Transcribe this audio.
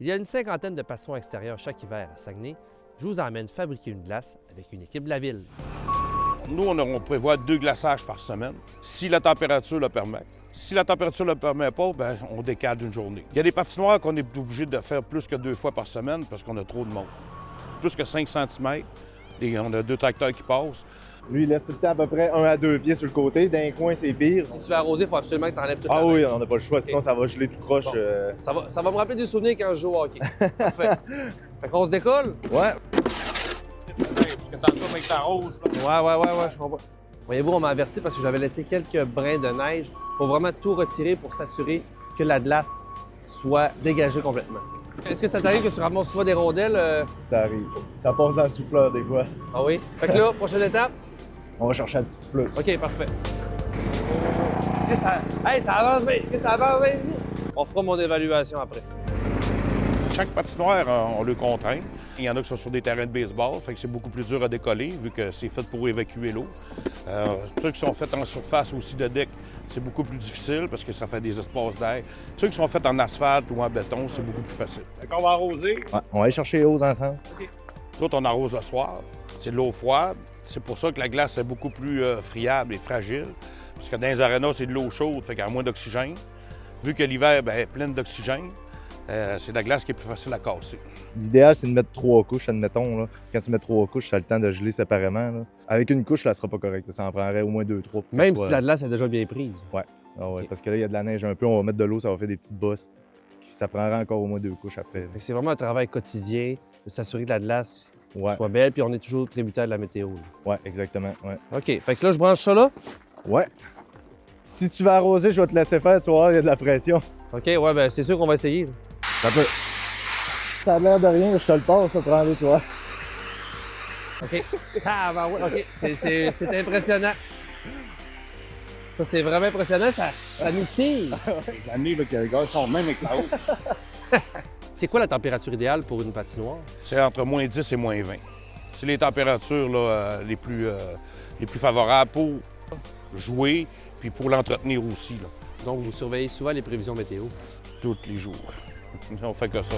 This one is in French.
Il y a une cinquantaine de patinoires extérieures chaque hiver à Saguenay. Je vous emmène fabriquer une glace avec une équipe de la ville. Nous, on prévoit 2 glaçages par semaine, si la température le permet. Si la température ne le permet pas, bien, on décale d'une journée. Il y a des patinoires qu'on est obligé de faire plus que 2 fois par semaine parce qu'on a trop de monde. Plus que 5 cm, on a 2 tracteurs qui passent. Lui, il laisse tout le temps à peu près 1 à 2 pieds sur le côté. D'un coin, c'est pire. Si tu veux arroser, il faut absolument que tu enlèves tout Ah la oui, neige. on n'a pas le choix, sinon ça va geler tout croche. Bon. Ça va me rappeler des souvenirs quand je joue au hockey. Parfait. Fait qu'on se décolle? Ouais. Parce que tantôt, avec ta rose, là. Ouais, je comprends. Voyez-vous, on m'a averti parce que j'avais laissé quelques brins de neige. Il faut vraiment tout retirer pour s'assurer que la glace soit dégagée complètement. Est-ce que ça t'arrive que tu ramasses souvent des rondelles? Ça arrive. Ça passe dans le souffleur des fois. Ah oui? Fait que là, prochaine étape? On va chercher un petit souffleur. OK, parfait. Hey, ça avance bien! Ça avance bien! On fera mon évaluation après. Chaque patinoire, on le contraint. Il y en a qui sont sur des terrains de baseball, fait que c'est beaucoup plus dur à décoller vu que c'est fait pour évacuer l'eau. Ceux qui sont faits en surface aussi de deck, c'est beaucoup plus difficile parce que ça fait des espaces d'air. Ceux qui sont faits en asphalte ou en béton, c'est beaucoup plus facile. Fait qu'on va arroser. Ouais, on va aller chercher les hauts ensemble. Tout, on arrose le soir. C'est de l'eau froide. C'est pour ça que la glace est beaucoup plus friable et fragile. Parce que dans les arénas, c'est de l'eau chaude, fait qu'il y a moins d'oxygène. Vu que l'hiver est plein d'oxygène, c'est de la glace qui est plus facile à casser. L'idéal, c'est de mettre 3 couches, admettons. Là. Quand tu mets 3 couches, tu as le temps de geler séparément. Là. Avec une couche, là, ça sera pas correct. Ça en prendrait au moins 2-3. Même si la glace est déjà bien prise. Ouais. Ah ouais, Ok. parce que là, il y a de la neige un peu. On va mettre de l'eau, ça va faire des petites bosses. Ça prendra encore au moins 2 couches après. Fait que c'est vraiment un travail quotidien de s'assurer que la glace Ouais. soit belle, puis on est toujours tributaire de la météo. là. Ouais, exactement. Ouais. OK, fait que là, je branche ça là. Ouais. Si tu vas arroser, je vais te laisser faire. Tu vas voir, il y a de la pression. OK, ouais, ben c'est sûr qu'on va essayer. là. Ça peut. Ça a l'air de rien, je te le passe, ça prend toi. OK. Ah, ben ouais, OK. C'est impressionnant. Ça, c'est vraiment impressionnant. Ça nous tire. Les années là, que les gars sont même avec la haute. C'est quoi la température idéale pour une patinoire? C'est entre moins 10 et moins 20. C'est les températures là, les plus favorables pour jouer puis pour l'entretenir aussi, là, Donc, vous surveillez souvent les prévisions météo. tous les jours. On fait que ça.